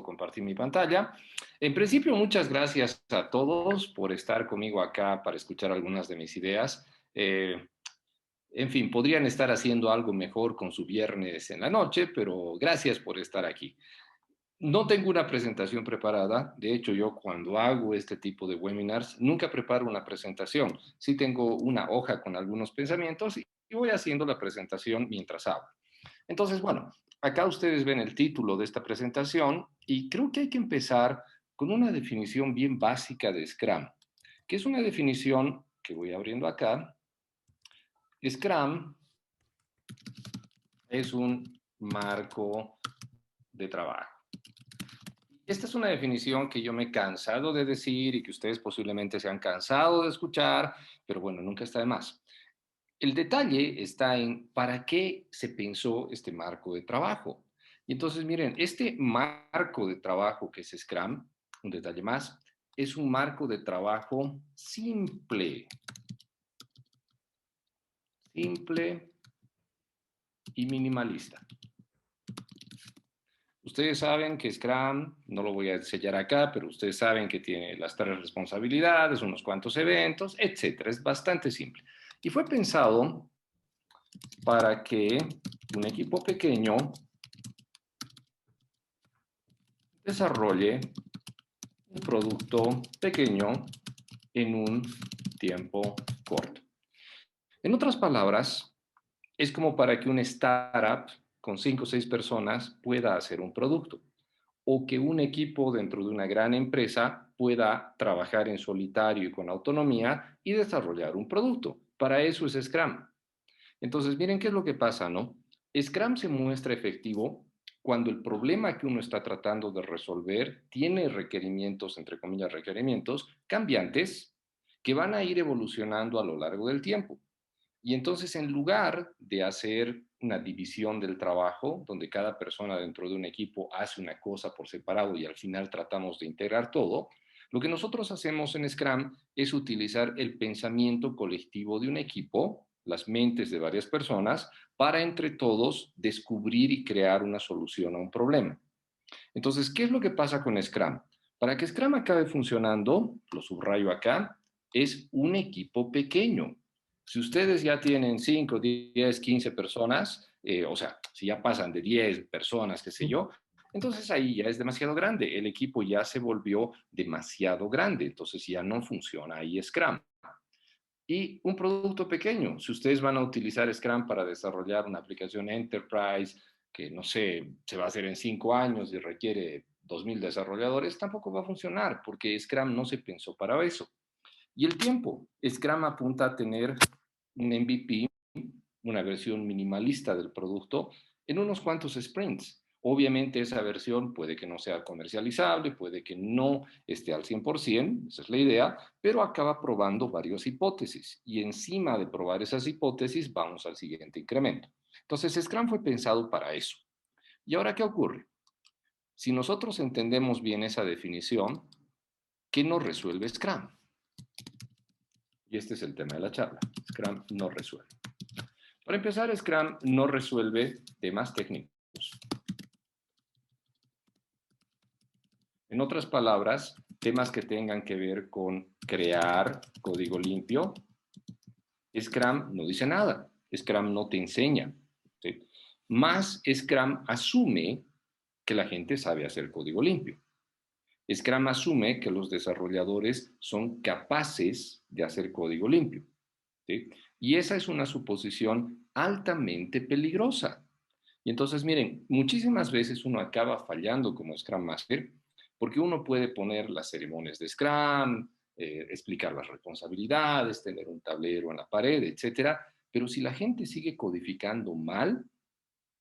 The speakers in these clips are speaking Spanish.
compartir mi pantalla. En principio, muchas gracias a todos por estar conmigo acá para escuchar algunas de mis ideas. En fin, podrían estar haciendo algo mejor con su viernes en la noche, pero gracias por estar aquí. No tengo una presentación preparada. De hecho, yo cuando hago este tipo de webinars, nunca preparo una presentación. Sí tengo una hoja con algunos pensamientos y voy haciendo la presentación mientras hablo. Entonces, bueno, acá ustedes ven el título de esta presentación y creo que hay que empezar con una definición bien básica de Scrum, que es una definición que voy abriendo acá. Scrum es un marco de trabajo. Esta es una definición que yo me he cansado de decir y que ustedes posiblemente se han cansado de escuchar, pero bueno, nunca está de más. El detalle está en para qué se pensó este marco de trabajo. Y entonces, miren, este marco de trabajo que es Scrum, un detalle más, es un marco de trabajo simple, simple y minimalista. Ustedes saben que Scrum, no lo voy a sellar acá, pero ustedes saben que tiene las 3 responsabilidades, unos cuantos eventos, etcétera. Es bastante simple. Y fue pensado para que un equipo pequeño desarrolle un producto pequeño en un tiempo corto. En otras palabras, es como para que una startup con 5 o 6 personas pueda hacer un producto, o que un equipo dentro de una gran empresa pueda trabajar en solitario y con autonomía y desarrollar un producto. Para eso es Scrum. Entonces, miren qué es lo que pasa, ¿no? Scrum se muestra efectivo cuando el problema que uno está tratando de resolver tiene requerimientos, entre comillas, requerimientos cambiantes que van a ir evolucionando a lo largo del tiempo. Y entonces, en lugar de hacer una división del trabajo, donde cada persona dentro de un equipo hace una cosa por separado y al final tratamos de integrar todo, lo que nosotros hacemos en Scrum es utilizar el pensamiento colectivo de un equipo, las mentes de varias personas, para entre todos descubrir y crear una solución a un problema. Entonces, ¿qué es lo que pasa con Scrum? Para que Scrum acabe funcionando, lo subrayo acá, es un equipo pequeño. Si ustedes ya tienen 5, 10, 15 personas, o sea, si ya pasan de 10 personas, qué sé yo, entonces ahí ya es demasiado grande. El equipo ya se volvió demasiado grande, entonces ya no funciona ahí Scrum. Y un producto pequeño, si ustedes van a utilizar Scrum para desarrollar una aplicación Enterprise, que no sé, se va a hacer en 5 años y requiere 2.000 desarrolladores, tampoco va a funcionar porque Scrum no se pensó para eso. Y el tiempo, Scrum apunta a tener un MVP, una versión minimalista del producto, en unos cuantos sprints. Obviamente esa versión puede que no sea comercializable, puede que no esté al 100%, esa es la idea, pero acaba probando varias hipótesis y encima de probar esas hipótesis vamos al siguiente incremento. Entonces Scrum fue pensado para eso. ¿Y ahora qué ocurre? Si nosotros entendemos bien esa definición, ¿qué nos resuelve Scrum? Y este es el tema de la charla. Scrum no resuelve. Para empezar, Scrum no resuelve temas técnicos. En otras palabras, temas que tengan que ver con crear código limpio, Scrum no dice nada. Scrum no te enseña. ¿Sí? Más Scrum asume que la gente sabe hacer código limpio. Scrum asume que los desarrolladores son capaces de hacer código limpio. ¿Sí? Y esa es una suposición altamente peligrosa. Y entonces, miren, muchísimas veces uno acaba fallando como Scrum Master porque uno puede poner las ceremonias de Scrum, explicar las responsabilidades, tener un tablero en la pared, etcétera. Pero si la gente sigue codificando mal,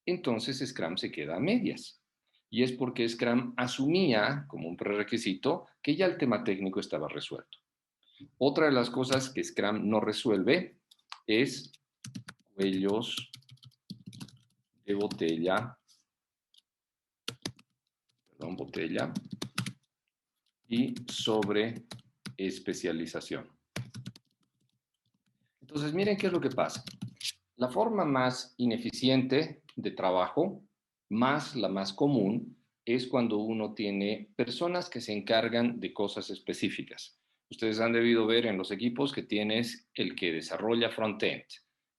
entonces Scrum se queda a medias. Y es porque Scrum asumía como un prerequisito que ya el tema técnico estaba resuelto. Otra de las cosas que Scrum no resuelve es cuellos de botella, perdón, botella y sobre especialización. Entonces, miren qué es lo que pasa. La forma más ineficiente de trabajo, más la más común, es cuando uno tiene personas que se encargan de cosas específicas. Ustedes han debido ver en los equipos que tienes el que desarrolla frontend,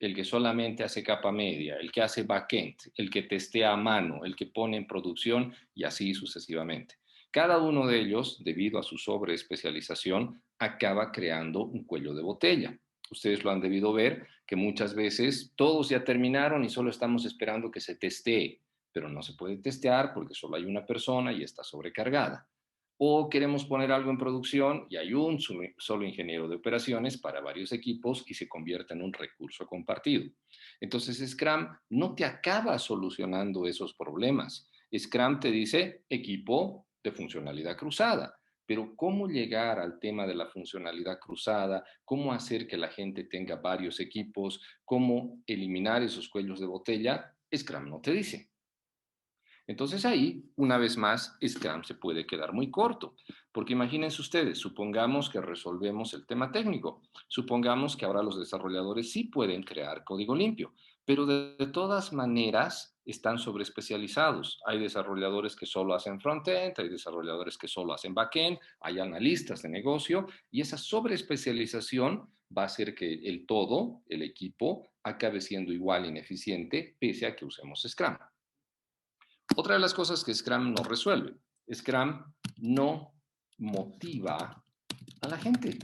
el que solamente hace capa media, el que hace backend, el que testea a mano, el que pone en producción y así sucesivamente. Cada uno de ellos, debido a su sobreespecialización, acaba creando un cuello de botella. Ustedes lo han debido ver, que muchas veces todos ya terminaron y solo estamos esperando que se testee, pero no se puede testear porque solo hay una persona y está sobrecargada. O queremos poner algo en producción y hay un solo ingeniero de operaciones para varios equipos y se convierte en un recurso compartido. Entonces, Scrum no te acaba solucionando esos problemas. Scrum te dice equipo de funcionalidad cruzada. Pero cómo llegar al tema de la funcionalidad cruzada, cómo hacer que la gente tenga varios equipos, cómo eliminar esos cuellos de botella, Scrum no te dice. Entonces ahí, una vez más, Scrum se puede quedar muy corto, porque imagínense ustedes, supongamos que resolvemos el tema técnico, supongamos que ahora los desarrolladores sí pueden crear código limpio, pero de todas maneras están sobreespecializados. Hay desarrolladores que solo hacen frontend, hay desarrolladores que solo hacen backend, hay analistas de negocio, y esa sobreespecialización va a hacer que el todo, el equipo, acabe siendo igual ineficiente pese a que usemos Scrum. Otra de las cosas que Scrum no resuelve, Scrum no motiva a la gente.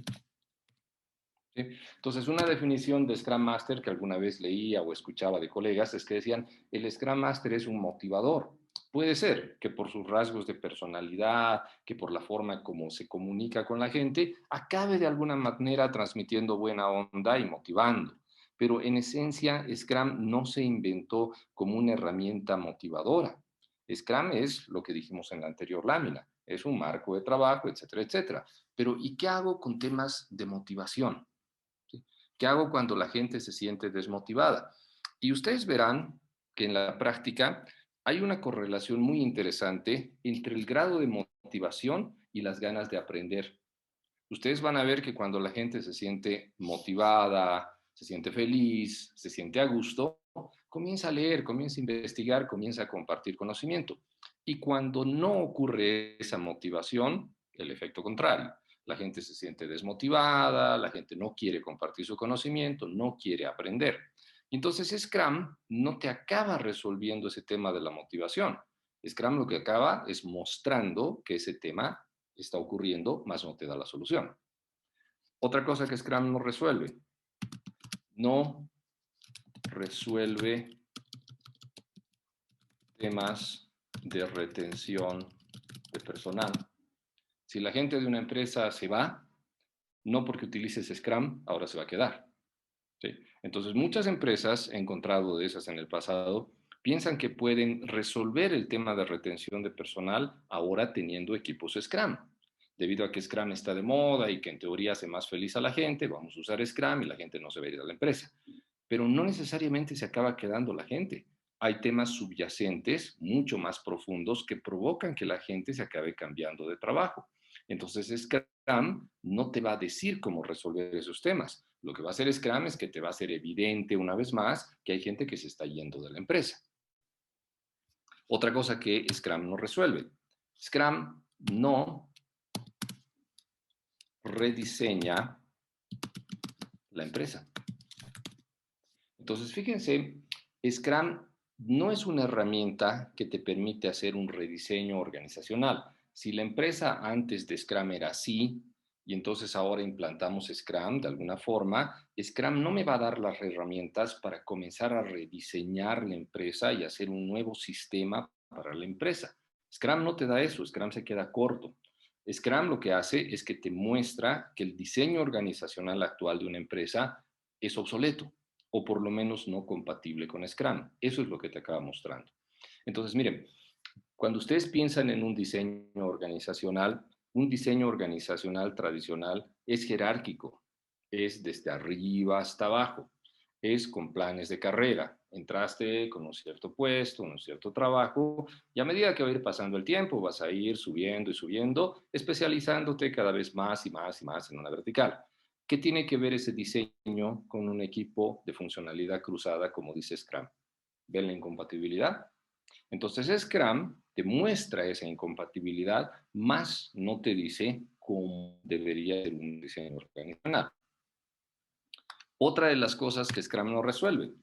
¿Sí? Entonces, una definición de Scrum Master que alguna vez leía o escuchaba de colegas es que decían, el Scrum Master es un motivador. Puede ser que por sus rasgos de personalidad, que por la forma como se comunica con la gente, acabe de alguna manera transmitiendo buena onda y motivando. Pero en esencia, Scrum no se inventó como una herramienta motivadora. Scrum es lo que dijimos en la anterior lámina, es un marco de trabajo, etcétera, etcétera. Pero ¿y qué hago con temas de motivación? ¿Sí? ¿Qué hago cuando la gente se siente desmotivada? Y ustedes verán que en la práctica hay una correlación muy interesante entre el grado de motivación y las ganas de aprender. Ustedes van a ver que cuando la gente se siente motivada, se siente feliz, se siente a gusto, comienza a leer, comienza a investigar, comienza a compartir conocimiento. Y cuando no ocurre esa motivación, el efecto contrario. La gente se siente desmotivada, la gente no quiere compartir su conocimiento, no quiere aprender. Entonces, Scrum no te acaba resolviendo ese tema de la motivación. Scrum lo que acaba es mostrando que ese tema está ocurriendo, más no te da la solución. Otra cosa que Scrum no resuelve temas de retención de personal. Si la gente de una empresa se va, no porque utilices Scrum, ahora se va a quedar. ¿Sí? Entonces, muchas empresas, he encontrado de esas en el pasado, piensan que pueden resolver el tema de retención de personal ahora teniendo equipos Scrum. Debido a que Scrum está de moda y que en teoría hace más feliz a la gente, vamos a usar Scrum y la gente no se va a ir a la empresa. Pero no necesariamente se acaba quedando la gente. Hay temas subyacentes mucho más profundos que provocan que la gente se acabe cambiando de trabajo. Entonces, Scrum no te va a decir cómo resolver esos temas. Lo que va a hacer Scrum es que te va a hacer evidente una vez más que hay gente que se está yendo de la empresa. Otra cosa que Scrum no resuelve. Scrum no rediseña la empresa. Entonces, fíjense, Scrum no es una herramienta que te permite hacer un rediseño organizacional. Si la empresa antes de Scrum era así y entonces ahora implantamos Scrum de alguna forma, Scrum no me va a dar las herramientas para comenzar a rediseñar la empresa y hacer un nuevo sistema para la empresa. Scrum no te da eso, Scrum se queda corto. Scrum lo que hace es que te muestra que el diseño organizacional actual de una empresa es obsoleto o por lo menos no compatible con Scrum. Eso es lo que te acaba mostrando. Entonces, miren, cuando ustedes piensan en un diseño organizacional tradicional es jerárquico, es desde arriba hasta abajo, es con planes de carrera. Entraste con un cierto puesto, un cierto trabajo, y a medida que va a ir pasando el tiempo, vas a ir subiendo y subiendo, especializándote cada vez más y más y más en una vertical. ¿Qué tiene que ver ese diseño con un equipo de funcionalidad cruzada, como dice Scrum? ¿Ven la incompatibilidad? Entonces, Scrum te muestra esa incompatibilidad, más no te dice cómo debería ser un diseño organizacional. Otra de las cosas que Scrum no resuelve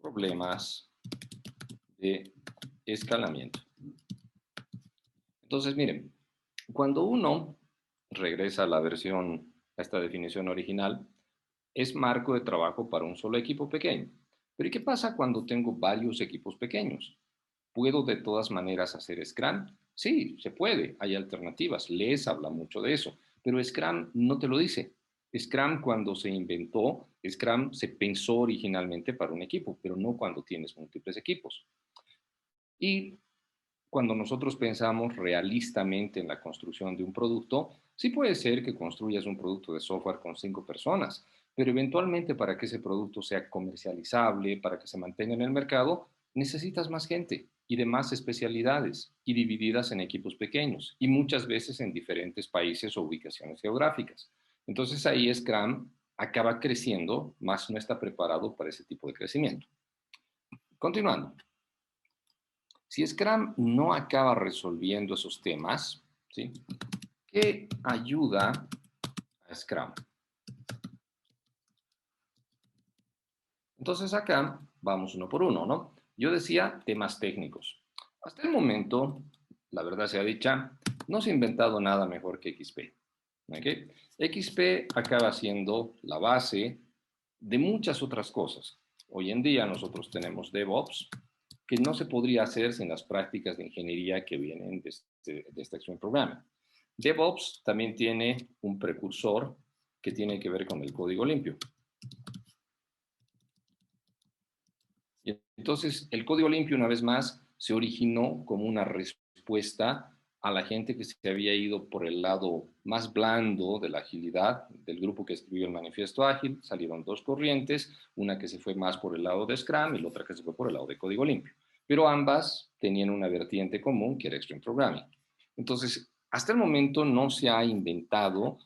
problemas de escalamiento. Entonces, miren, cuando uno regresa a la versión, a esta definición original, es marco de trabajo para un solo equipo pequeño. Pero ¿y qué pasa cuando tengo varios equipos pequeños? ¿Puedo de todas maneras hacer Scrum? Sí, se puede, hay alternativas. Les habla mucho de eso, pero Scrum no te lo dice. Scrum cuando se inventó, Scrum se pensó originalmente para un equipo, pero no cuando tienes múltiples equipos. Y cuando nosotros pensamos realistamente en la construcción de un producto, sí puede ser que construyas un producto de software con 5 personas, pero eventualmente para que ese producto sea comercializable, para que se mantenga en el mercado, necesitas más gente y de más especialidades y divididas en equipos pequeños y muchas veces en diferentes países o ubicaciones geográficas. Entonces ahí Scrum acaba creciendo, más no está preparado para ese tipo de crecimiento. Continuando. Si Scrum no acaba resolviendo esos temas, ¿sí? ¿Qué ayuda a Scrum? Entonces acá vamos uno por uno, ¿no? Yo decía temas técnicos. Hasta el momento, la verdad sea dicha, no se ha inventado nada mejor que XP. ¿Okay? XP acaba siendo la base de muchas otras cosas. Hoy en día nosotros tenemos DevOps, que no se podría hacer sin las prácticas de ingeniería que vienen de esta Extreme Programming. DevOps también tiene un precursor que tiene que ver con el código limpio. Y entonces, el código limpio, una vez más, se originó como una respuesta a la gente que se había ido por el lado más blando de la agilidad, del grupo que escribió el manifiesto ágil. Salieron dos corrientes, una que se fue más por el lado de Scrum y la otra que se fue por el lado de código limpio. Pero ambas tenían una vertiente común que era Extreme Programming. Entonces, hasta el momento no se ha inventado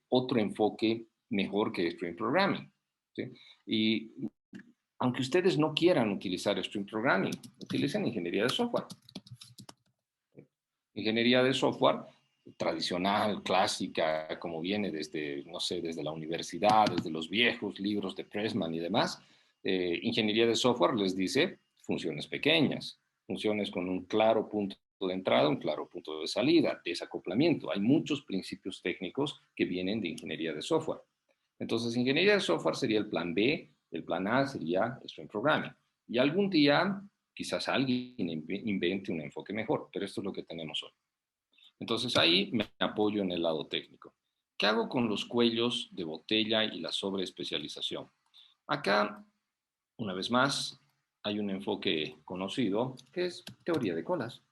otro enfoque mejor que Extreme Programming. ¿Sí? Y aunque ustedes no quieran utilizar Extreme Programming, utilicen ingeniería de software. Ingeniería de software tradicional, clásica, como viene desde, no sé, desde la universidad, desde los viejos libros de Pressman y demás. Ingeniería de software les dice funciones pequeñas, funciones con un claro punto de entrada, un claro punto de salida, desacoplamiento. Hay muchos principios técnicos que vienen de ingeniería de software. Entonces, ingeniería de software sería el plan B, el plan A sería Extreme Programming. Y algún día quizás alguien invente un enfoque mejor, pero esto es lo que tenemos hoy. Entonces ahí me apoyo en el lado técnico. ¿Qué hago con los cuellos de botella y la sobreespecialización? Acá, una vez más, hay un enfoque conocido que es teoría de colas.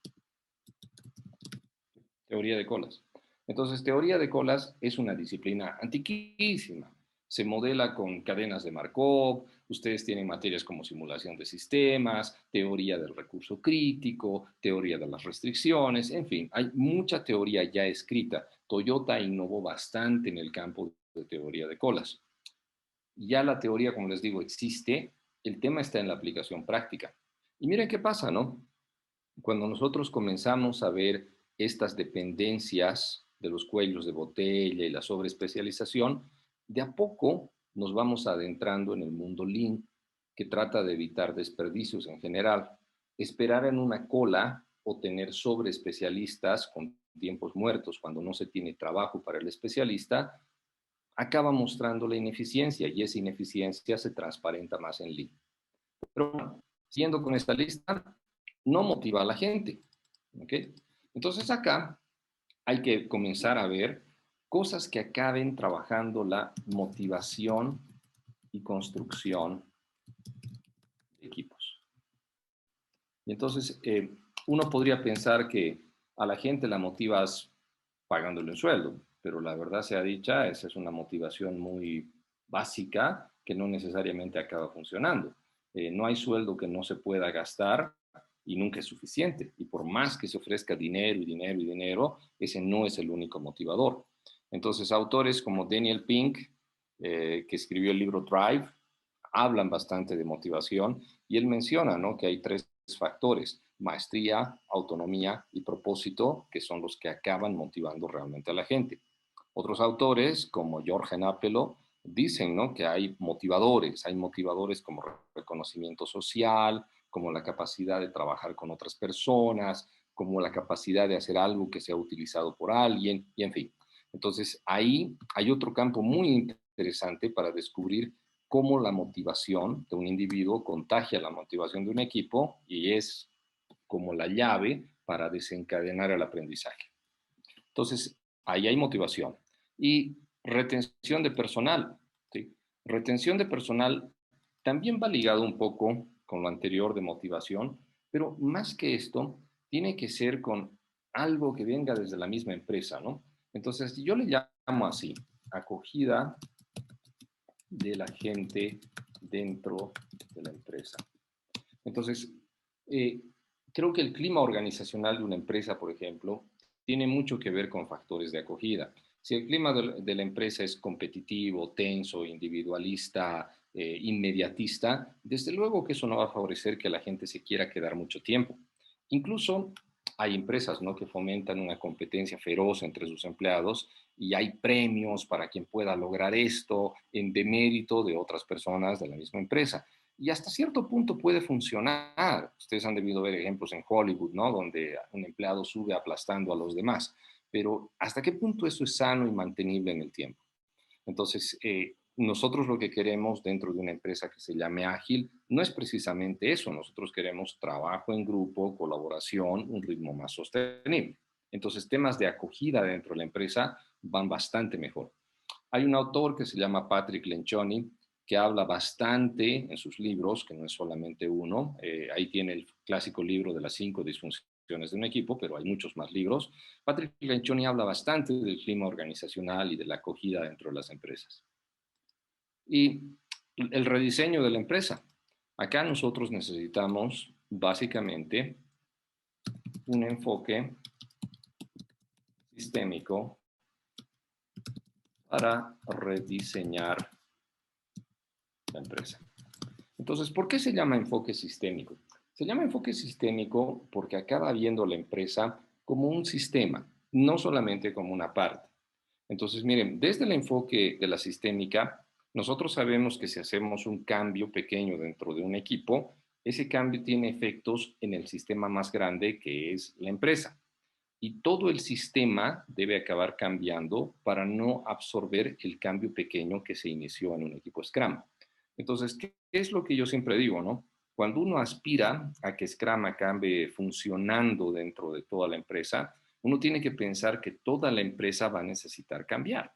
Teoría de colas. Entonces, teoría de colas es una disciplina antiquísima. Se modela con cadenas de Markov, ustedes tienen materias como simulación de sistemas, teoría del recurso crítico, teoría de las restricciones, en fin, hay mucha teoría ya escrita. Toyota innovó bastante en el campo de teoría de colas. Ya la teoría, como les digo, existe, el tema está en la aplicación práctica. Y miren qué pasa, ¿no? Cuando nosotros comenzamos a ver estas dependencias de los cuellos de botella y la sobreespecialización, de a poco nos vamos adentrando en el mundo Lean, que trata de evitar desperdicios en general. Esperar en una cola o tener sobreespecialistas con tiempos muertos cuando no se tiene trabajo para el especialista, acaba mostrando la ineficiencia y esa ineficiencia se transparenta más en Lean. Pero bueno, siguiendo con esta lista, no motiva a la gente. ¿Okay? Entonces acá hay que comenzar a ver cosas que acaben trabajando la motivación y construcción de equipos. Y entonces uno podría pensar que a la gente la motivas pagándole un sueldo, pero la verdad sea dicha, esa es una motivación muy básica que no necesariamente acaba funcionando. No hay sueldo que no se pueda gastar y nunca es suficiente. Y por más que se ofrezca dinero y dinero y dinero, ese no es el único motivador. Entonces, autores como Daniel Pink, que escribió el libro Drive, hablan bastante de motivación y él menciona, ¿no?, que hay tres factores: maestría, autonomía y propósito, que son los que acaban motivando realmente a la gente. Otros autores, como Jorgen Apelo, dicen, ¿no?, que hay motivadores como reconocimiento social, como la capacidad de trabajar con otras personas, como la capacidad de hacer algo que sea utilizado por alguien, y en fin. Entonces, ahí hay otro campo muy interesante para descubrir cómo la motivación de un individuo contagia la motivación de un equipo y es como la llave para desencadenar el aprendizaje. Entonces, ahí hay motivación. Y retención de personal, ¿sí? Retención de personal también va ligado un poco con lo anterior de motivación, pero más que esto, tiene que ser con algo que venga desde la misma empresa, ¿no? Entonces, yo le llamo así, acogida de la gente dentro de la empresa. Entonces, eh, creo que el clima organizacional de una empresa, por ejemplo, tiene mucho que ver con factores de acogida. Si el clima de la empresa es competitivo, tenso, individualista, inmediatista, desde luego que eso no va a favorecer que la gente se quiera quedar mucho tiempo. Incluso hay empresas, ¿no?, que fomentan una competencia feroz entre sus empleados y hay premios para quien pueda lograr esto en demérito de otras personas de la misma empresa. Y hasta cierto punto puede funcionar. Ustedes han debido ver ejemplos en Hollywood, ¿no?, donde un empleado sube aplastando a los demás. Pero ¿hasta qué punto eso es sano y mantenible en el tiempo? Entonces, nosotros lo que queremos dentro de una empresa que se llame ágil no es precisamente eso. Nosotros queremos trabajo en grupo, colaboración, un ritmo más sostenible. Entonces, temas de acogida dentro de la empresa van bastante mejor. Hay un autor que se llama Patrick Lencioni que habla bastante en sus libros, que no es solamente uno. Ahí tiene el clásico libro de las 5 disfunciones de un equipo, pero hay muchos más libros. Patrick Lencioni habla bastante del clima organizacional y de la acogida dentro de las empresas. Y el rediseño de la empresa. Acá nosotros necesitamos básicamente un enfoque sistémico para rediseñar la empresa. Entonces, ¿por qué se llama enfoque sistémico? Se llama enfoque sistémico porque acaba viendo la empresa como un sistema, no solamente como una parte. Entonces, miren, desde el enfoque de la sistémica, nosotros sabemos que si hacemos un cambio pequeño dentro de un equipo, ese cambio tiene efectos en el sistema más grande que es la empresa. Y todo el sistema debe acabar cambiando para no absorber el cambio pequeño que se inició en un equipo Scrum. Entonces, ¿qué es lo que yo siempre digo, no? Cuando uno aspira a que Scrum acabe funcionando dentro de toda la empresa, uno tiene que pensar que toda la empresa va a necesitar cambiar,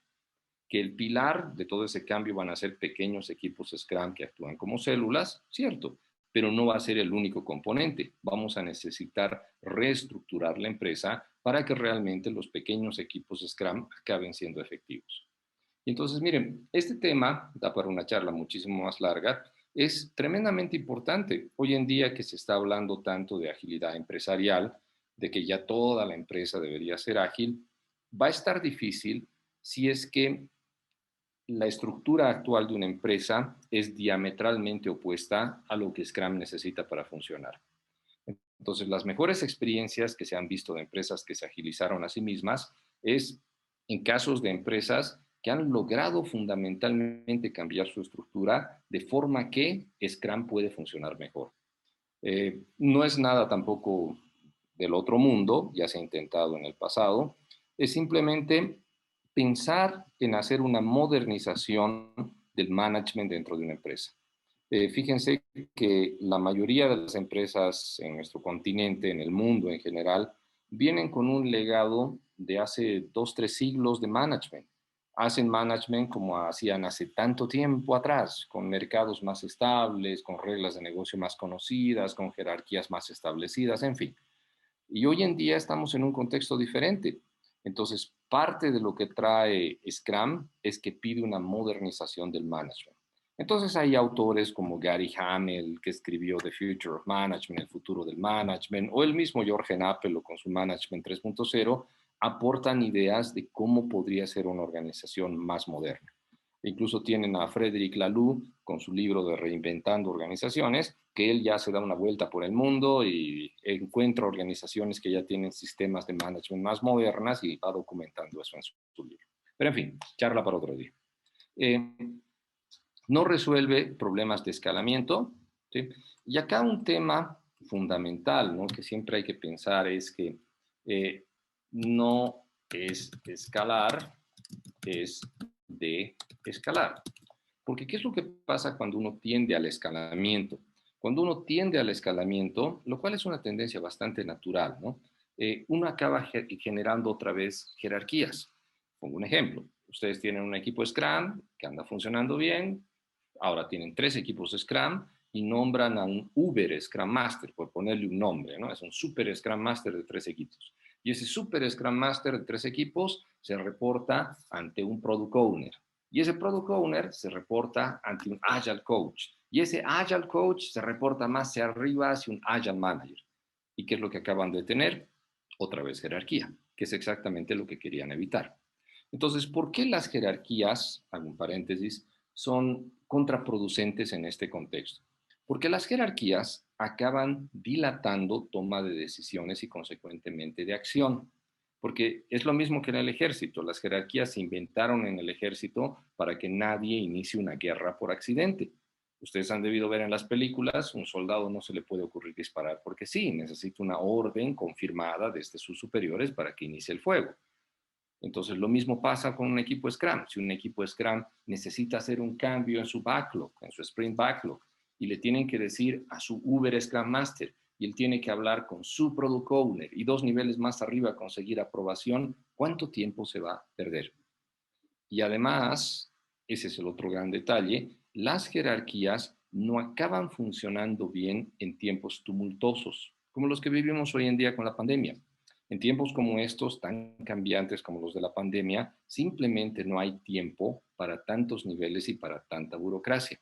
que el pilar de todo ese cambio van a ser pequeños equipos Scrum que actúan como células, cierto, pero no va a ser el único componente. Vamos a necesitar reestructurar la empresa para que realmente los pequeños equipos Scrum acaben siendo efectivos. Y entonces, miren, este tema da para una charla muchísimo más larga, es tremendamente importante. Hoy en día que se está hablando tanto de agilidad empresarial, de que ya toda la empresa debería ser ágil, va a estar difícil si es que la estructura actual de una empresa es diametralmente opuesta a lo que Scrum necesita para funcionar. Entonces, las mejores experiencias que se han visto de empresas que se agilizaron a sí mismas es en casos de empresas que han logrado fundamentalmente cambiar su estructura de forma que Scrum puede funcionar mejor. No es nada tampoco del otro mundo, ya se ha intentado en el pasado, es simplemente pensar en hacer una modernización del management dentro de una empresa. Fíjense que la mayoría de las empresas en nuestro continente, en el mundo en general, vienen con un legado de hace 2, 3 siglos de management. Hacen management como hacían hace tanto tiempo atrás, con mercados más estables, con reglas de negocio más conocidas, con jerarquías más establecidas, en fin. Y hoy en día estamos en un contexto diferente. Entonces, parte de lo que trae Scrum es que pide una modernización del management. Entonces, hay autores como Gary Hamel, que escribió The Future of Management, el futuro del management, o el mismo Jorgen Apelo con su Management 3.0, aportan ideas de cómo podría ser una organización más moderna. Incluso tienen a Frederic Laloux con su libro de Reinventando Organizaciones, que él ya se da una vuelta por el mundo y encuentra organizaciones que ya tienen sistemas de management más modernas y va documentando eso en su libro. Pero en fin, charla para otro día. Eh, no resuelve problemas de escalamiento, ¿sí? Y acá un tema fundamental, ¿no?, que siempre hay que pensar es que no es escalar, es de escalar. Porque ¿qué es lo que pasa cuando uno tiende al escalamiento? Cuando uno tiende al escalamiento, lo cual es una tendencia bastante natural, ¿no? Uno acaba generando otra vez jerarquías. Pongo un ejemplo. Ustedes tienen un equipo Scrum que anda funcionando bien, ahora tienen 3 equipos Scrum y nombran a un Uber Scrum Master, por ponerle un nombre, ¿no? Es un Super Scrum Master de 3 equipos. Y ese Super Scrum Master de 3 equipos se reporta ante un Product Owner. Y ese Product Owner se reporta ante un Agile Coach. Y ese Agile Coach se reporta más hacia arriba hacia un Agile Manager. ¿Y qué es lo que acaban de tener? Otra vez jerarquía, que es exactamente lo que querían evitar. Entonces, ¿por qué las jerarquías, hago un paréntesis, son contraproducentes en este contexto? Porque las jerarquías acaban dilatando toma de decisiones y consecuentemente de acción. Porque es lo mismo que en el ejército. Las jerarquías se inventaron en el ejército para que nadie inicie una guerra por accidente. Ustedes han debido ver en las películas, un soldado no se le puede ocurrir disparar porque sí, necesita una orden confirmada desde sus superiores para que inicie el fuego. Entonces, lo mismo pasa con un equipo Scrum. Si un equipo Scrum necesita hacer un cambio en su backlog, en su sprint backlog, y le tienen que decir a su Uber Scrum Master, y él tiene que hablar con su Product Owner, y 2 niveles más arriba conseguir aprobación, ¿cuánto tiempo se va a perder? Y además, ese es el otro gran detalle, las jerarquías no acaban funcionando bien en tiempos tumultuosos, como los que vivimos hoy en día con la pandemia. En tiempos como estos, tan cambiantes como los de la pandemia, simplemente no hay tiempo para tantos niveles y para tanta burocracia.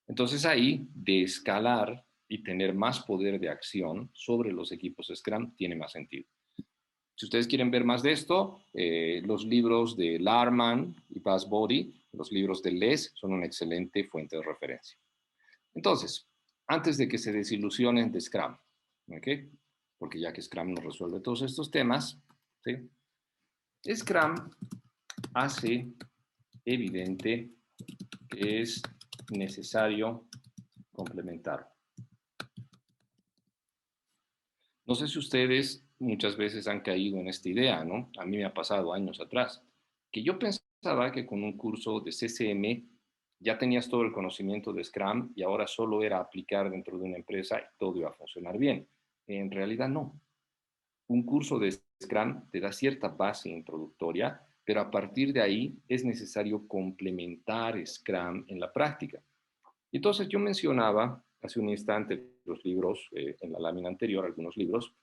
Entonces ahí, de escalar y tener más poder de acción sobre los equipos Scrum tiene más sentido. Si ustedes quieren ver más de esto, los libros de Larman y Buzz Body, los libros de Les, son una excelente fuente de referencia. Entonces, antes de que se desilusionen de Scrum, ¿ok? Porque ya que Scrum no resuelve todos estos temas, ¿sí? Scrum hace evidente que es necesario complementar. No sé si ustedes muchas veces han caído en esta idea, ¿no? A mí me ha pasado años atrás, que yo pensaba que con un curso de CCM ya tenías todo el conocimiento de Scrum y ahora solo era aplicar dentro de una empresa y todo iba a funcionar bien. En realidad no. Un curso de Scrum te da cierta base introductoria, pero a partir de ahí es necesario complementar Scrum en la práctica. Entonces yo mencionaba hace un instante los libros, en la lámina anterior, algunos libros.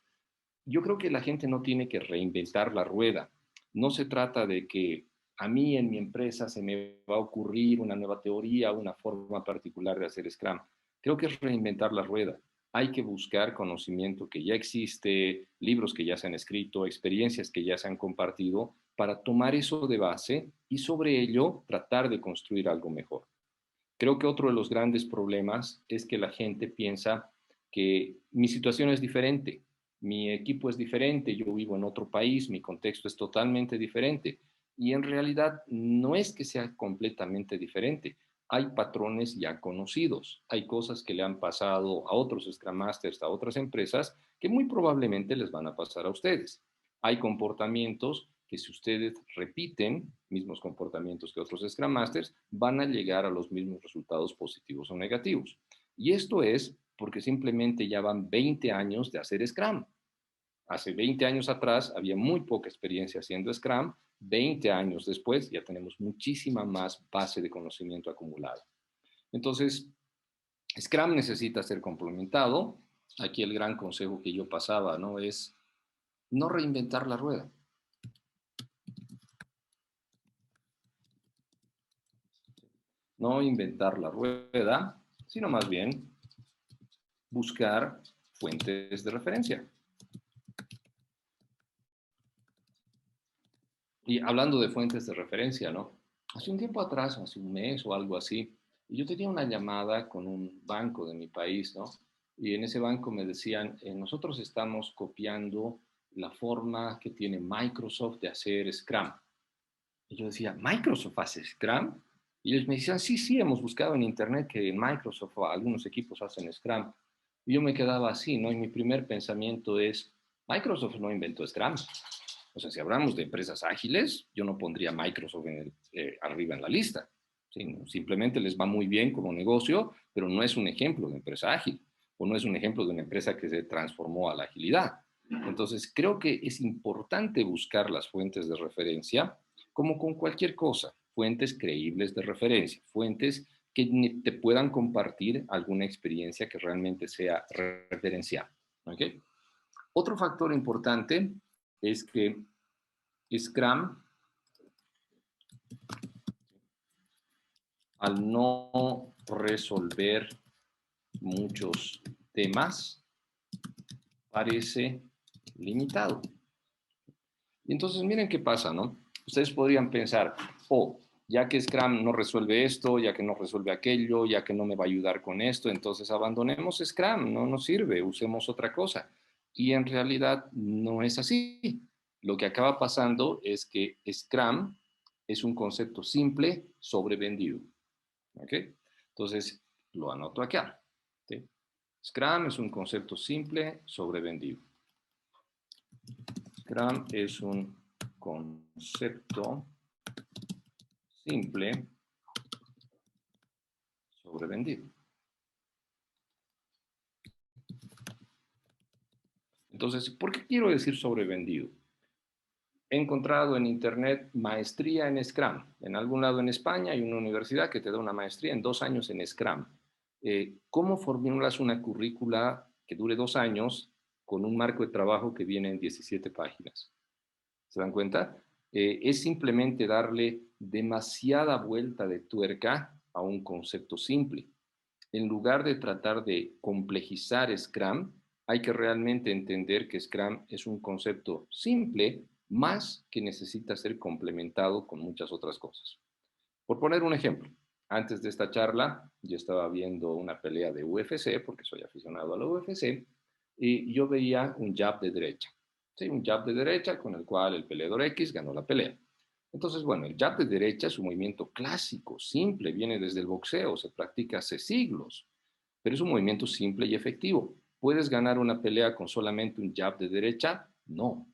Yo creo que la gente no tiene que reinventar la rueda. No se trata de que a mí en mi empresa se me va a ocurrir una nueva teoría, una forma particular de hacer Scrum. Creo que es reinventar la rueda. Hay que buscar conocimiento que ya existe, libros que ya se han escrito, experiencias que ya se han compartido, para tomar eso de base y sobre ello tratar de construir algo mejor. Creo que otro de los grandes problemas es que la gente piensa que mi situación es diferente, mi equipo es diferente, yo vivo en otro país, mi contexto es totalmente diferente. Y en realidad no es que sea completamente diferente. Hay patrones ya conocidos, hay cosas que le han pasado a otros Scrum Masters, a otras empresas, que muy probablemente les van a pasar a ustedes. Hay comportamientos que si ustedes repiten mismos comportamientos que otros Scrum Masters, van a llegar a los mismos resultados positivos o negativos. Y esto es porque simplemente ya van 20 años de hacer Scrum. Hace 20 años atrás había muy poca experiencia haciendo Scrum. 20 años después ya tenemos muchísima más base de conocimiento acumulado. Entonces, Scrum necesita ser complementado. Aquí el gran consejo que yo pasaba, ¿no?, es no reinventar la rueda. No inventar la rueda, sino más bien buscar fuentes de referencia. Y hablando de fuentes de referencia, ¿no? Hace un tiempo atrás, hace un mes o algo así, yo tenía una llamada con un banco de mi país, ¿no? Y en ese banco me decían, nosotros estamos copiando la forma que tiene Microsoft de hacer Scrum. Y yo decía, ¿Microsoft hace Scrum? Y ellos me decían, sí, sí, hemos buscado en Internet que en Microsoft algunos equipos hacen Scrum. Y yo me quedaba así, ¿no? Y mi primer pensamiento es, Microsoft no inventó Scrum. O sea, si hablamos de empresas ágiles, yo no pondría Microsoft arriba en la lista. ¿Sí? Simplemente les va muy bien como negocio, pero no es un ejemplo de empresa ágil o no es un ejemplo de una empresa que se transformó a la agilidad. Entonces, creo que es importante buscar las fuentes de referencia, como con cualquier cosa, fuentes creíbles de referencia, fuentes que te puedan compartir alguna experiencia que realmente sea referencial. ¿Okay? Otro factor importante es que Scrum, al no resolver muchos temas, parece limitado. Y entonces miren qué pasa, ¿no? Ustedes podrían pensar, oh, ya que Scrum no resuelve esto, ya que no resuelve aquello, ya que no me va a ayudar con esto, entonces abandonemos Scrum, no nos sirve, usemos otra cosa. Y en realidad no es así. Lo que acaba pasando es que Scrum es un concepto simple sobrevendido. ¿Ok? Entonces, lo anoto acá. ¿Sí? Scrum es un concepto simple sobrevendido. Scrum es un concepto simple sobrevendido. Entonces, ¿por qué quiero decir sobrevendido? He encontrado en internet maestría en Scrum. En algún lado en España hay una universidad que te da una maestría en 2 años en Scrum. ¿Cómo formulas una currícula que dure 2 años con un marco de trabajo que viene en 17 páginas? ¿Se dan cuenta? Es simplemente darle demasiada vuelta de tuerca a un concepto simple. En lugar de tratar de complejizar Scrum, hay que realmente entender que Scrum es un concepto simple, más que necesita ser complementado con muchas otras cosas. Por poner un ejemplo, antes de esta charla yo estaba viendo una pelea de UFC, porque soy aficionado a la UFC, y yo veía un jab de derecha. ¿Sí? Un jab de derecha con el cual el peleador X ganó la pelea. Entonces, bueno, el jab de derecha es un movimiento clásico, simple, viene desde el boxeo, se practica hace siglos, pero es un movimiento simple y efectivo. ¿Puedes ganar una pelea con solamente un jab de derecha? No.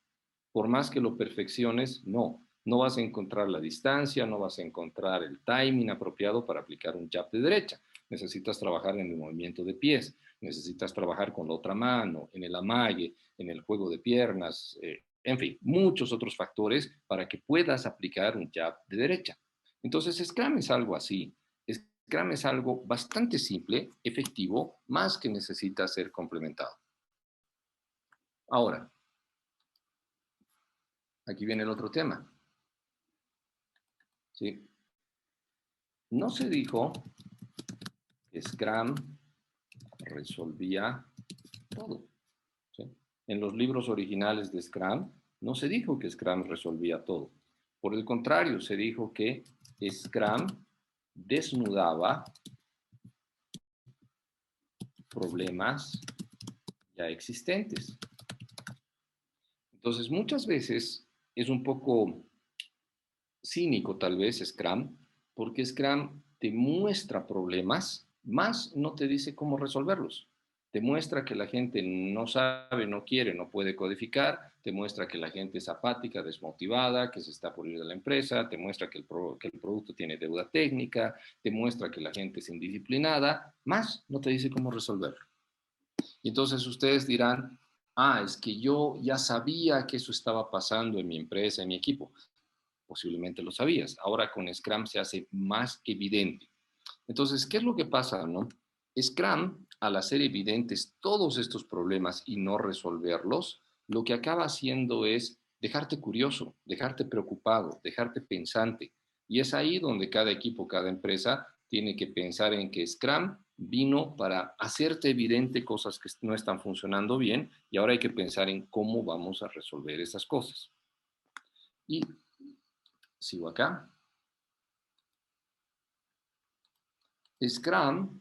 Por más que lo perfecciones, no. No vas a encontrar la distancia, no vas a encontrar el timing apropiado para aplicar un jab de derecha. Necesitas trabajar en el movimiento de pies, necesitas trabajar con la otra mano, en el amague, en el juego de piernas, en fin, muchos otros factores para que puedas aplicar un jab de derecha. Entonces, Scrum es algo así. Scrum es algo bastante simple, efectivo, más que necesita ser complementado. Ahora, aquí viene el otro tema. ¿Sí? No se dijo que Scrum resolvía todo. ¿Sí? En los libros originales de Scrum no se dijo que Scrum resolvía todo. Por el contrario, se dijo que Scrum desnudaba problemas ya existentes. Entonces, muchas veces es un poco cínico tal vez Scrum, porque Scrum te muestra problemas, más no te dice cómo resolverlos. Te muestra que la gente no sabe, no quiere, no puede codificar, te muestra que la gente es apática, desmotivada, que se está por ir de la empresa, te muestra que que el producto tiene deuda técnica, te muestra que la gente es indisciplinada, más no te dice cómo resolverlo. Y entonces ustedes dirán, ah, es que yo ya sabía que eso estaba pasando en mi empresa, en mi equipo. Posiblemente lo sabías. Ahora con Scrum se hace más evidente. Entonces, ¿qué es lo que pasa, no? Scrum, al hacer evidentes todos estos problemas y no resolverlos, lo que acaba haciendo es dejarte curioso, dejarte preocupado, dejarte pensante. Y es ahí donde cada equipo, cada empresa tiene que pensar en que Scrum vino para hacerte evidente cosas que no están funcionando bien y ahora hay que pensar en cómo vamos a resolver esas cosas. Y sigo acá. Scrum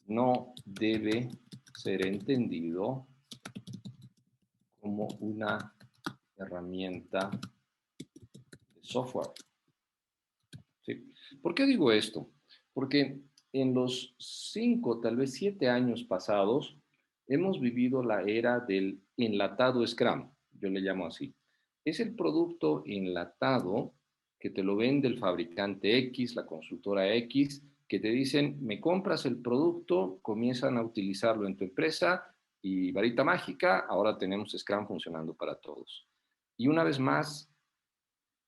no debe ser entendido como una herramienta de software. ¿Sí? ¿Por qué digo esto? Porque en los 5, tal vez 7 años pasados, hemos vivido la era del enlatado Scrum, yo le llamo así. Es el producto enlatado que te lo vende el fabricante X, la consultora X, que te dicen, me compras el producto, comienzan a utilizarlo en tu empresa y varita mágica, ahora tenemos Scrum funcionando para todos. Y una vez más,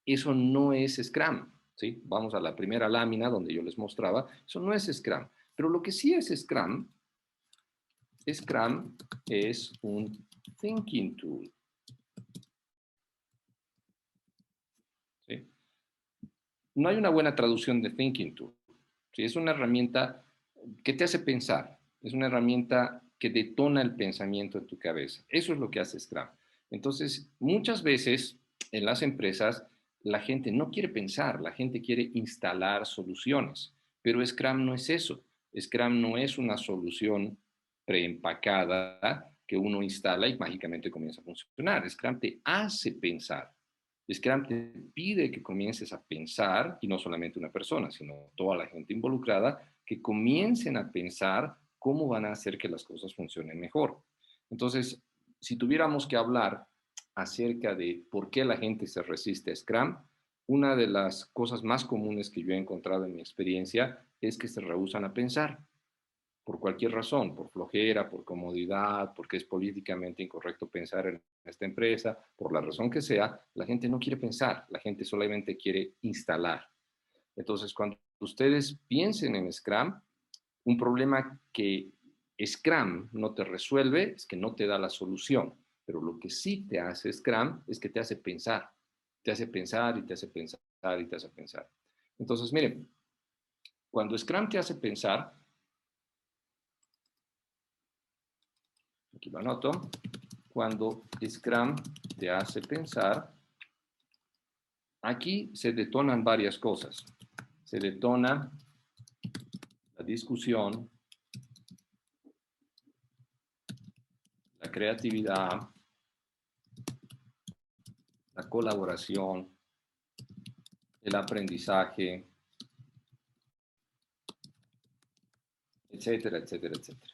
eso no es Scrum, ¿sí? Vamos a la primera lámina donde yo les mostraba, eso no es Scrum. Pero lo que sí es Scrum es un thinking tool, ¿sí? No hay una buena traducción de thinking tool, ¿sí? Es una herramienta que te hace pensar, es una herramienta que detona el pensamiento en tu cabeza. Eso es lo que hace Scrum. Entonces, muchas veces en las empresas la gente no quiere pensar, la gente quiere instalar soluciones, pero Scrum no es eso. Scrum no es una solución preempacada que uno instala y mágicamente comienza a funcionar. Scrum te hace pensar. Scrum te pide que comiences a pensar, y no solamente una persona, sino toda la gente involucrada, que comiencen a pensar cómo van a hacer que las cosas funcionen mejor. Entonces, si tuviéramos que hablar acerca de por qué la gente se resiste a Scrum, una de las cosas más comunes que yo he encontrado en mi experiencia es que se rehúsan a pensar por cualquier razón, por flojera, por comodidad, porque es políticamente incorrecto pensar en esta empresa, por la razón que sea, la gente no quiere pensar, la gente solamente quiere instalar. Entonces, cuando ustedes piensen en Scrum, un problema que Scrum no te resuelve es que no te da la solución, pero lo que sí te hace Scrum es que te hace pensar y te hace pensar y te hace pensar. Entonces, miren, cuando Scrum te hace pensar, aquí lo anoto, cuando Scrum te hace pensar, aquí se detonan varias cosas. Se detona la discusión, la creatividad, la colaboración, el aprendizaje, etcétera, etcétera, etcétera.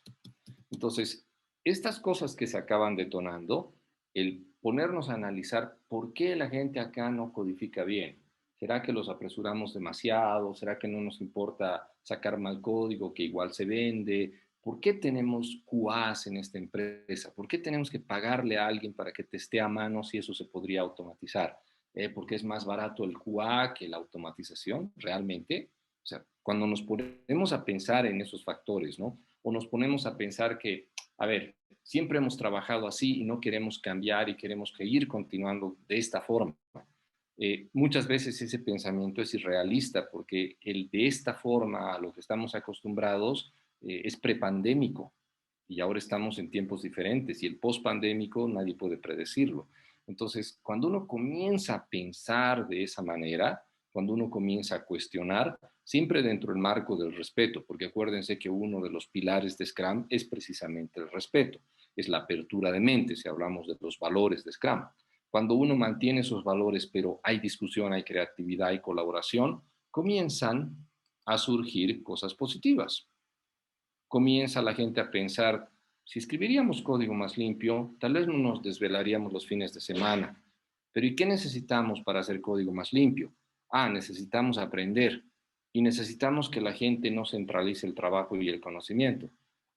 Entonces, estas cosas que se acaban detonando, el ponernos a analizar por qué la gente acá no codifica bien. ¿Será que los apresuramos demasiado? ¿Será que no nos importa sacar mal código que igual se vende? ¿Por qué tenemos QAs en esta empresa? ¿Por qué tenemos que pagarle a alguien para que testee a mano si eso se podría automatizar? ¿Porque es más barato el QA que la automatización realmente? O sea, cuando nos ponemos a pensar en esos factores, ¿no? O nos ponemos a pensar que, a ver, siempre hemos trabajado así y no queremos cambiar y queremos seguir continuando de esta forma. Muchas veces ese pensamiento es irrealista porque el de esta forma a lo que estamos acostumbrados es prepandémico y ahora estamos en tiempos diferentes y el pospandémico nadie puede predecirlo. Entonces, cuando uno comienza a pensar de esa manera, cuando uno comienza a cuestionar, siempre dentro del marco del respeto, porque acuérdense que uno de los pilares de Scrum es precisamente el respeto, es la apertura de mente, si hablamos de los valores de Scrum. Cuando uno mantiene esos valores, pero hay discusión, hay creatividad, hay colaboración, comienzan a surgir cosas positivas. Comienza la gente a pensar, si escribiríamos código más limpio, tal vez no nos desvelaríamos los fines de semana. Pero ¿y qué necesitamos para hacer código más limpio? Necesitamos aprender y necesitamos que la gente no centralice el trabajo y el conocimiento.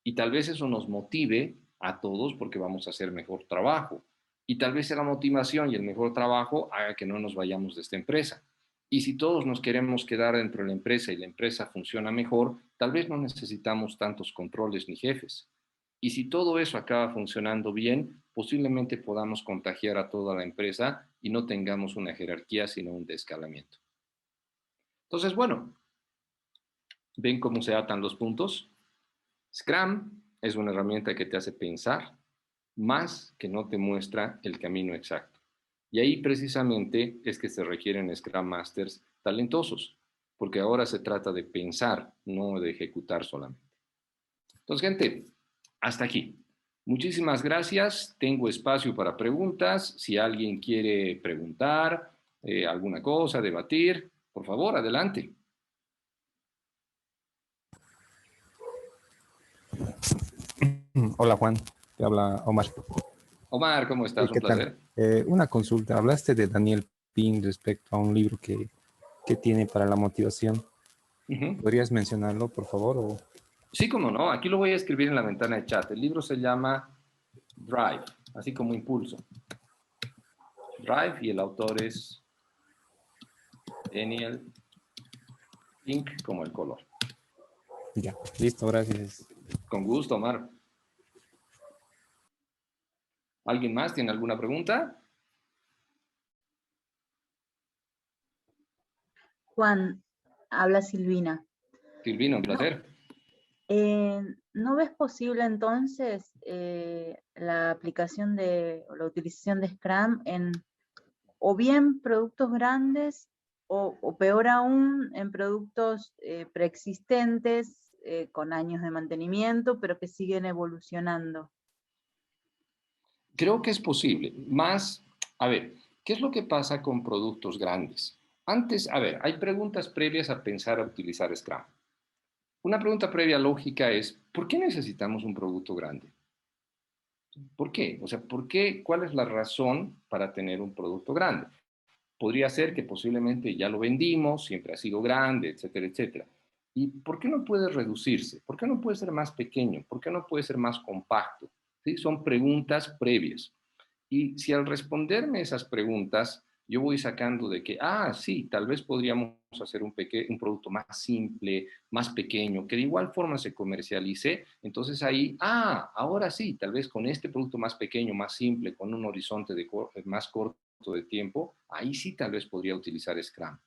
Y tal vez eso nos motive a todos porque vamos a hacer mejor trabajo. Y tal vez la motivación y el mejor trabajo haga que no nos vayamos de esta empresa. Y si todos nos queremos quedar dentro de la empresa y la empresa funciona mejor, tal vez no necesitamos tantos controles ni jefes. Y si todo eso acaba funcionando bien, posiblemente podamos contagiar a toda la empresa y no tengamos una jerarquía, sino un descalamiento. Entonces, bueno, ¿ven cómo se atan los puntos? Scrum es una herramienta que te hace pensar, más que no te muestra el camino exacto. Y ahí precisamente es que se requieren Scrum Masters talentosos, porque ahora se trata de pensar, no de ejecutar solamente. Entonces, gente, hasta aquí. Muchísimas gracias. Tengo espacio para preguntas. Si alguien quiere preguntar alguna cosa, debatir, por favor, adelante. Hola Juan, te habla Omar. Omar, ¿cómo estás? Un ¿Qué tal? placer. Una consulta. Hablaste de Daniel Pink respecto a un libro que tiene para la motivación. Ujú. ¿Podrías mencionarlo, por favor? Sí, como no. Aquí lo voy a escribir en la ventana de chat. El libro se llama Drive, así como impulso. Drive y el autor es Daniel Pink, como el color. Ya, listo, gracias. Con gusto, Omar. ¿Alguien más tiene alguna pregunta? Juan, habla Silvina. Silvino, un No, placer. ¿No ves posible entonces la aplicación o la utilización de Scrum en o bien productos grandes o peor aún en productos preexistentes con años de mantenimiento, pero que siguen evolucionando? Creo que es posible. Más, a ver, ¿qué es lo que pasa con productos grandes? Antes, a ver, hay preguntas previas a pensar a utilizar Scrum. Una pregunta previa lógica es, ¿por qué necesitamos un producto grande? ¿Por qué? O sea, ¿por qué? ¿Cuál es la razón para tener un producto grande? Podría ser que posiblemente ya lo vendimos, siempre ha sido grande, etcétera, etcétera. ¿Y por qué no puede reducirse? ¿Por qué no puede ser más pequeño? ¿Por qué no puede ser más compacto? ¿Sí? Son preguntas previas. Y si al responderme esas preguntas, yo voy sacando de que, sí, tal vez podríamos hacer un producto más simple, más pequeño, que de igual forma se comercialice, entonces ahí, ahora sí, tal vez con este producto más pequeño, más simple, con un horizonte más corto de tiempo, ahí sí tal vez podría utilizar Scrum.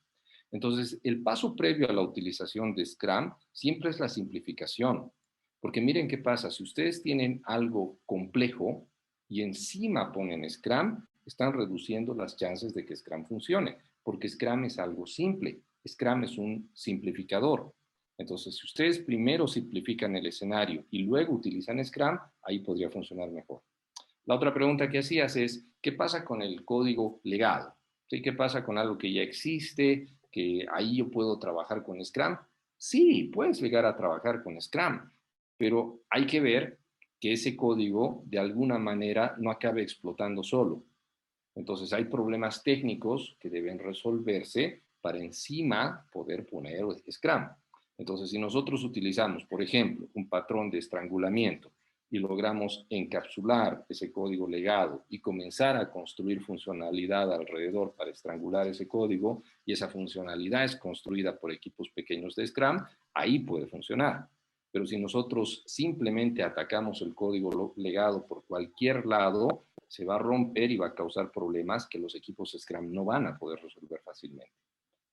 Entonces, el paso previo a la utilización de Scrum siempre es la simplificación. Porque miren qué pasa, si ustedes tienen algo complejo y encima ponen Scrum, están reduciendo las chances de que Scrum funcione, porque Scrum es algo simple, Scrum es un simplificador. Entonces, si ustedes primero simplifican el escenario y luego utilizan Scrum, ahí podría funcionar mejor. La otra pregunta que hacías es, ¿qué pasa con el código legado? ¿Sí? ¿Qué pasa con algo que ya existe, que ahí yo puedo trabajar con Scrum? Sí, puedes llegar a trabajar con Scrum, pero hay que ver que ese código de alguna manera no acabe explotando solo. Entonces hay problemas técnicos que deben resolverse para encima poder poner Scrum. Entonces, si nosotros utilizamos, por ejemplo, un patrón de estrangulamiento y logramos encapsular ese código legado y comenzar a construir funcionalidad alrededor para estrangular ese código, y esa funcionalidad es construida por equipos pequeños de Scrum, ahí puede funcionar. Pero si nosotros simplemente atacamos el código legado por cualquier lado, se va a romper y va a causar problemas que los equipos Scrum no van a poder resolver fácilmente.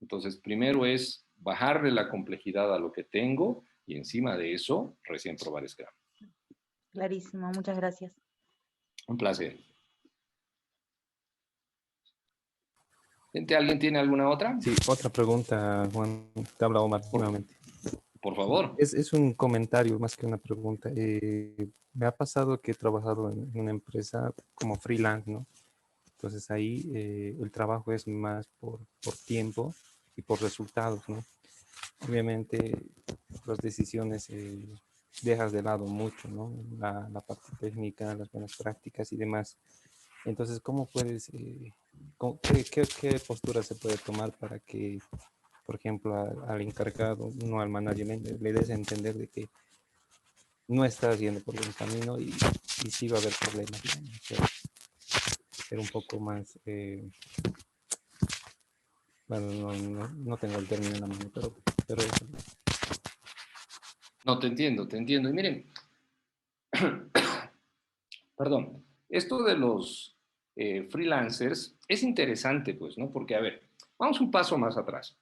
Entonces, primero es bajarle la complejidad a lo que tengo y encima de eso, recién probar Scrum. Clarísimo, muchas gracias. Un placer. ¿Alguien tiene alguna otra? Sí, otra pregunta, Juan. Te habla Omar nuevamente. Por favor. Es un comentario más que una pregunta. Me ha pasado que he trabajado en una empresa como freelance, ¿no? Entonces ahí el trabajo es más por tiempo y por resultados, ¿no? Obviamente las decisiones dejas de lado mucho, ¿no? La parte técnica, las buenas prácticas y demás. Entonces, ¿cómo puedes, qué postura se puede tomar para que, por ejemplo, al encargado, no al management, le des a entender de que no estás yendo por buen camino y sí va a haber problemas, ¿no? O sea, ser un poco más, bueno, no tengo el término en la mano, pero eso. No, te entiendo, te entiendo. Y miren, perdón, esto de los freelancers es interesante, pues, ¿no? Porque, a ver, vamos un paso más atrás.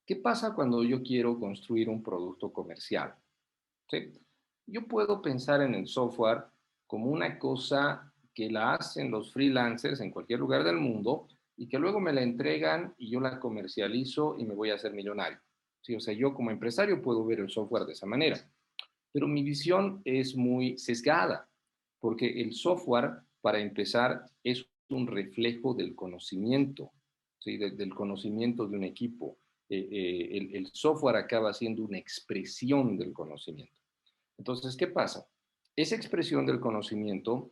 ¿Qué pasa cuando yo quiero construir un producto comercial? ¿Sí? Yo puedo pensar en el software como una cosa que la hacen los freelancers en cualquier lugar del mundo y que luego me la entregan y yo la comercializo y me voy a hacer millonario. Sí, o sea, yo como empresario puedo ver el software de esa manera, pero mi visión es muy sesgada, porque el software, para empezar, es un reflejo del conocimiento, ¿sí? Del conocimiento de un equipo. El software acaba siendo una expresión del conocimiento. Entonces, ¿qué pasa? Esa expresión del conocimiento,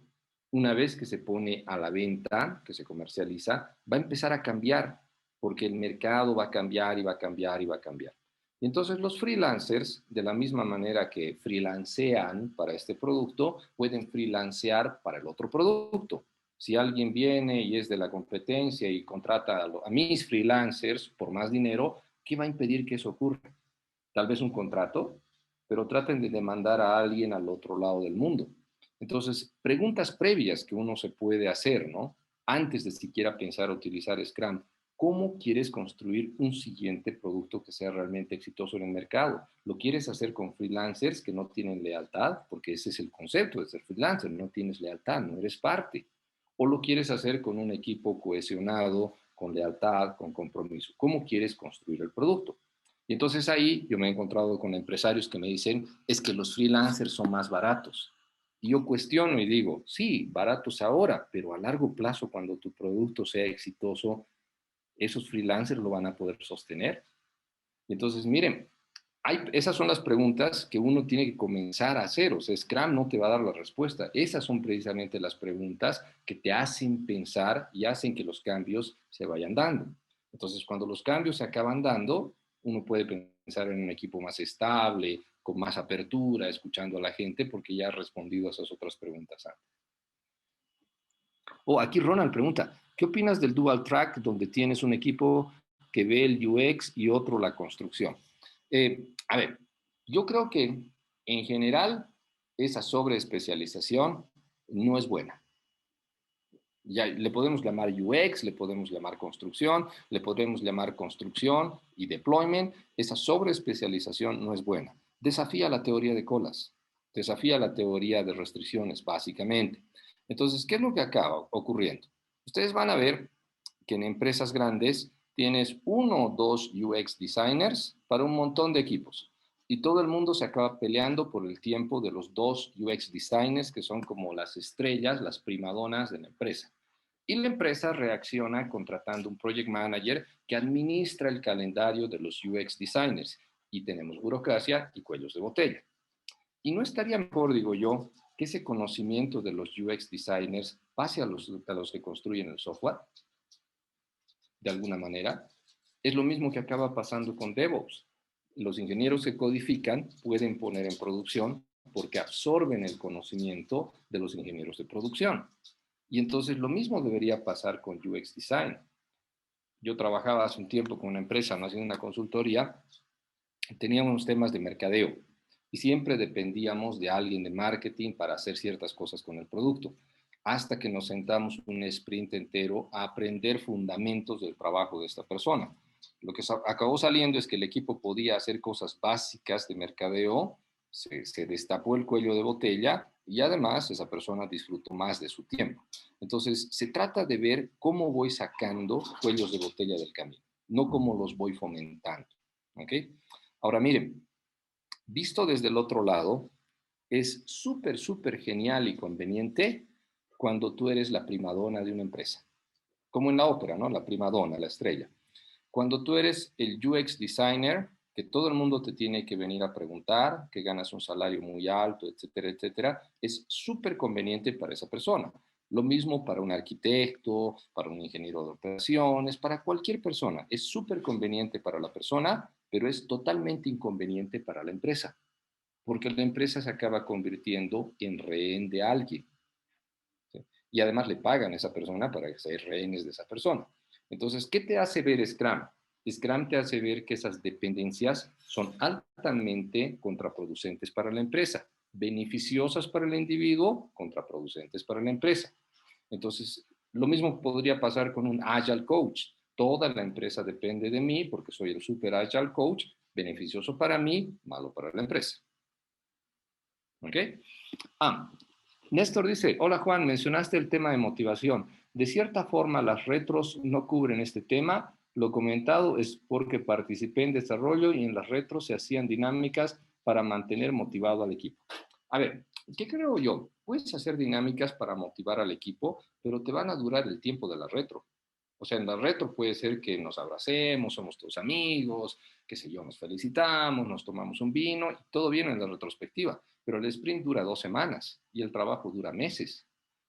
una vez que se pone a la venta, que se comercializa, va a empezar a cambiar, porque el mercado va a cambiar y va a cambiar y va a cambiar. Y entonces los freelancers, de la misma manera que freelancean para este producto, pueden freelancear para el otro producto. Si alguien viene y es de la competencia y contrata a mis freelancers por más dinero, ¿qué va a impedir que eso ocurra? Tal vez un contrato, pero traten de demandar a alguien al otro lado del mundo. Entonces, preguntas previas que uno se puede hacer, ¿no? Antes de siquiera pensar utilizar Scrum. ¿Cómo quieres construir un siguiente producto que sea realmente exitoso en el mercado? ¿Lo quieres hacer con freelancers que no tienen lealtad? Porque ese es el concepto de ser freelancer, no tienes lealtad, no eres parte. ¿O lo quieres hacer con un equipo cohesionado, con lealtad, con compromiso? ¿Cómo quieres construir el producto? Y entonces ahí yo me he encontrado con empresarios que me dicen, es que los freelancers son más baratos. Y yo cuestiono y digo, sí, baratos ahora, pero a largo plazo, cuando tu producto sea exitoso, ¿esos freelancers lo van a poder sostener? Y entonces, miren, esas son las preguntas que uno tiene que comenzar a hacer. O sea, Scrum no te va a dar la respuesta. Esas son precisamente las preguntas que te hacen pensar y hacen que los cambios se vayan dando. Entonces, cuando los cambios se acaban dando, uno puede pensar en un equipo más estable, con más apertura, escuchando a la gente, porque ya ha respondido a esas otras preguntas antes. Aquí Ronald pregunta, ¿qué opinas del dual track donde tienes un equipo que ve el UX y otro la construcción? A ver, yo creo que en general esa sobreespecialización no es buena. Ya le podemos llamar UX, le podemos llamar construcción, le podemos llamar construcción y deployment. Esa sobreespecialización no es buena. Desafía la teoría de colas, desafía la teoría de restricciones, básicamente. Entonces, ¿qué es lo que acaba ocurriendo? Ustedes van a ver que en empresas grandes tienes 1 o 2 UX designers para un montón de equipos. Y todo el mundo se acaba peleando por el tiempo de los 2 UX designers que son como las estrellas, las primadonas de la empresa. Y la empresa reacciona contratando un project manager que administra el calendario de los UX designers. Y tenemos burocracia y cuellos de botella. Y no estaría mejor, digo yo, que ese conocimiento de los UX designers pase a los que construyen el software, de alguna manera. Es lo mismo que acaba pasando con DevOps. Los ingenieros que codifican pueden poner en producción porque absorben el conocimiento de los ingenieros de producción. Y entonces lo mismo debería pasar con UX Design. Yo trabajaba hace un tiempo con una empresa, no haciendo una consultoría, teníamos temas de mercadeo y siempre dependíamos de alguien de marketing para hacer ciertas cosas con el producto, hasta que nos sentamos un sprint entero a aprender fundamentos del trabajo de esta persona. Lo que acabó saliendo es que el equipo podía hacer cosas básicas de mercadeo, se destapó el cuello de botella y además esa persona disfrutó más de su tiempo. Entonces, se trata de ver cómo voy sacando cuellos de botella del camino, no cómo los voy fomentando. ¿Ok? Ahora miren, visto desde el otro lado, es súper, súper genial y conveniente cuando tú eres la primadona de una empresa. Como en la ópera, ¿no? La primadona, la estrella. Cuando tú eres el UX designer, que todo el mundo te tiene que venir a preguntar, que ganas un salario muy alto, etcétera, etcétera, es súper conveniente para esa persona. Lo mismo para un arquitecto, para un ingeniero de operaciones, para cualquier persona. Es súper conveniente para la persona, pero es totalmente inconveniente para la empresa, porque la empresa se acaba convirtiendo en rehén de alguien. ¿Sí? Y además le pagan a esa persona para ser rehenes de esa persona. Entonces, ¿qué te hace ver Scrum? Scrum te hace ver que esas dependencias son altamente contraproducentes para la empresa, beneficiosas para el individuo, contraproducentes para la empresa. Entonces, lo mismo podría pasar con un Agile Coach. Toda la empresa depende de mí porque soy el Super Agile Coach, beneficioso para mí, malo para la empresa. ¿Ok? Néstor dice, hola Juan, mencionaste el tema de motivación. De cierta forma, las retros no cubren este tema. Lo comentado es porque participé en desarrollo y en las retros se hacían dinámicas para mantener motivado al equipo. A ver, ¿qué creo yo? Puedes hacer dinámicas para motivar al equipo, pero te van a durar el tiempo de la retro. O sea, en la retro puede ser que nos abracemos, somos todos amigos, qué sé yo, nos felicitamos, nos tomamos un vino, y todo bien en la retrospectiva, pero el sprint dura 2 semanas y el trabajo dura meses.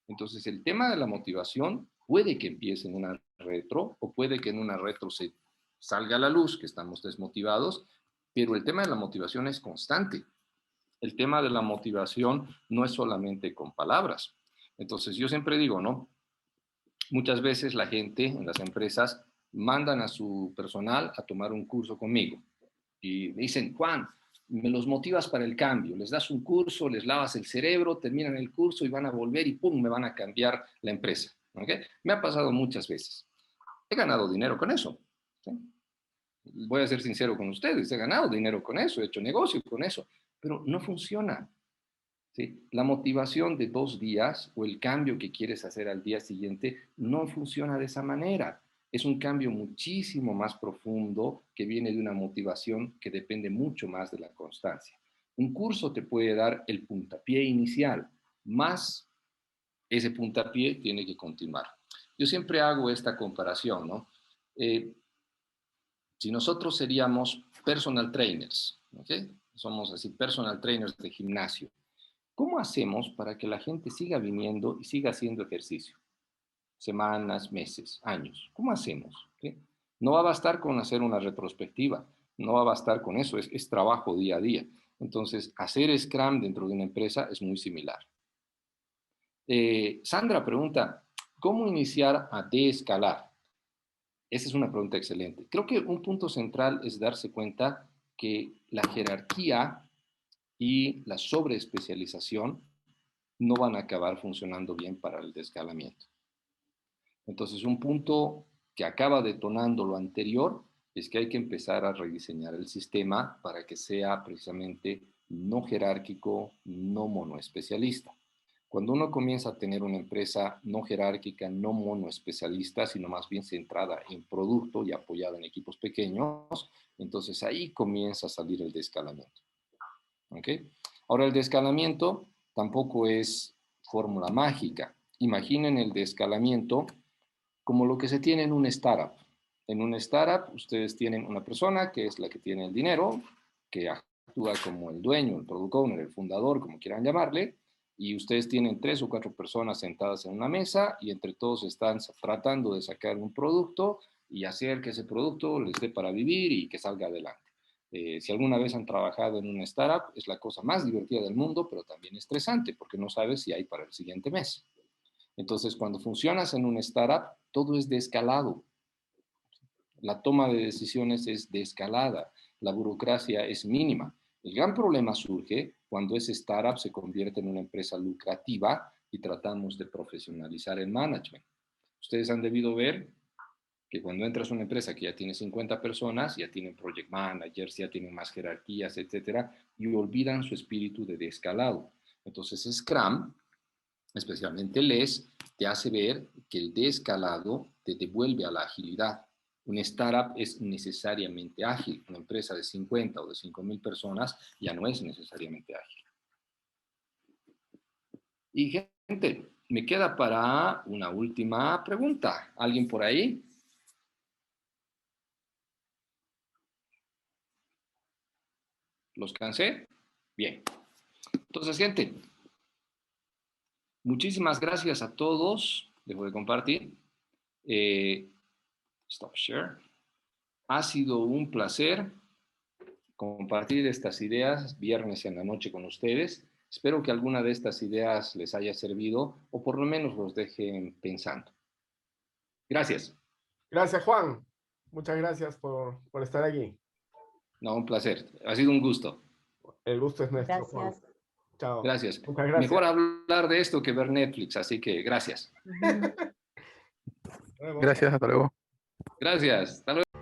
Entonces, el tema de la motivación puede que empiece en una retro o puede que en una retro se salga a la luz, que estamos desmotivados, pero el tema de la motivación es constante. El tema de la motivación no es solamente con palabras. Entonces, yo siempre digo, ¿no? Muchas veces la gente en las empresas mandan a su personal a tomar un curso conmigo y me dicen, Juan, me los motivas para el cambio, les das un curso, les lavas el cerebro, terminan el curso y van a volver y ¡pum!, me van a cambiar la empresa. ¿Okay? Me ha pasado muchas veces. He ganado dinero con eso. ¿Sí? Voy a ser sincero con ustedes, he ganado dinero con eso, he hecho negocio con eso, pero no funciona. ¿Sí? La motivación de 2 días o el cambio que quieres hacer al día siguiente no funciona de esa manera. Es un cambio muchísimo más profundo que viene de una motivación que depende mucho más de la constancia. Un curso te puede dar el puntapié inicial, más ese puntapié tiene que continuar. Yo siempre hago esta comparación, ¿no? Si nosotros seríamos personal trainers, ¿ok? Somos así personal trainers de gimnasio. ¿Cómo hacemos para que la gente siga viniendo y siga haciendo ejercicio? Semanas, meses, años. ¿Cómo hacemos? ¿Sí? No va a bastar con hacer una retrospectiva, no va a bastar con eso, es trabajo día a día. Entonces, hacer Scrum dentro de una empresa es muy similar. Sandra pregunta, ¿cómo iniciar a desescalar? Esa es una pregunta excelente. Creo que un punto central es darse cuenta que la jerarquía y la sobreespecialización no van a acabar funcionando bien para el descalamiento. Entonces, un punto que acaba detonando lo anterior es que hay que empezar a rediseñar el sistema para que sea precisamente no jerárquico, no monoespecialista. Cuando uno comienza a tener una empresa no jerárquica, no monoespecialista, sino más bien centrada en producto y apoyada en equipos pequeños, entonces ahí comienza a salir el descalamiento. ¿Okay? Ahora, el descalamiento tampoco es fórmula mágica. Imaginen el descalamiento como lo que se tiene en un startup. En un startup, ustedes tienen una persona que es la que tiene el dinero, que actúa como el dueño, el product owner, el fundador, como quieran llamarle, y ustedes tienen 3 o 4 personas sentadas en una mesa y entre todos están tratando de sacar un producto y hacer que ese producto les dé para vivir y que salga adelante. Si alguna vez han trabajado en una startup, es la cosa más divertida del mundo, pero también estresante, porque no sabes si hay para el siguiente mes. Entonces, cuando funcionas en una startup, todo es de escalado. La toma de decisiones es de escalada. La burocracia es mínima. El gran problema surge cuando ese startup se convierte en una empresa lucrativa y tratamos de profesionalizar el management. Ustedes han debido ver que cuando entras a una empresa que ya tiene 50 personas, ya tienen project managers, ya tienen más jerarquías, etcétera, y olvidan su espíritu de descalado. Entonces, Scrum, especialmente LES, te hace ver que el descalado te devuelve a la agilidad. Un startup es necesariamente ágil. Una empresa de 50 o de 5,000 personas ya no es necesariamente ágil. Y gente, me queda para una última pregunta. ¿Alguien por ahí? ¿Los cansé? Bien. Entonces, gente, muchísimas gracias a todos. Dejo de compartir. Stop share. Ha sido un placer compartir estas ideas viernes en la noche con ustedes. Espero que alguna de estas ideas les haya servido o por lo menos los dejen pensando. Gracias. Gracias, Juan. Muchas gracias por estar aquí. No, un placer. Ha sido un gusto. El gusto es nuestro, Juan. Gracias. Chao. Gracias. Muchas gracias. Mejor hablar de esto que ver Netflix, así que gracias. Ujú. Nos vemos. Gracias, hasta luego. Gracias. Hasta luego.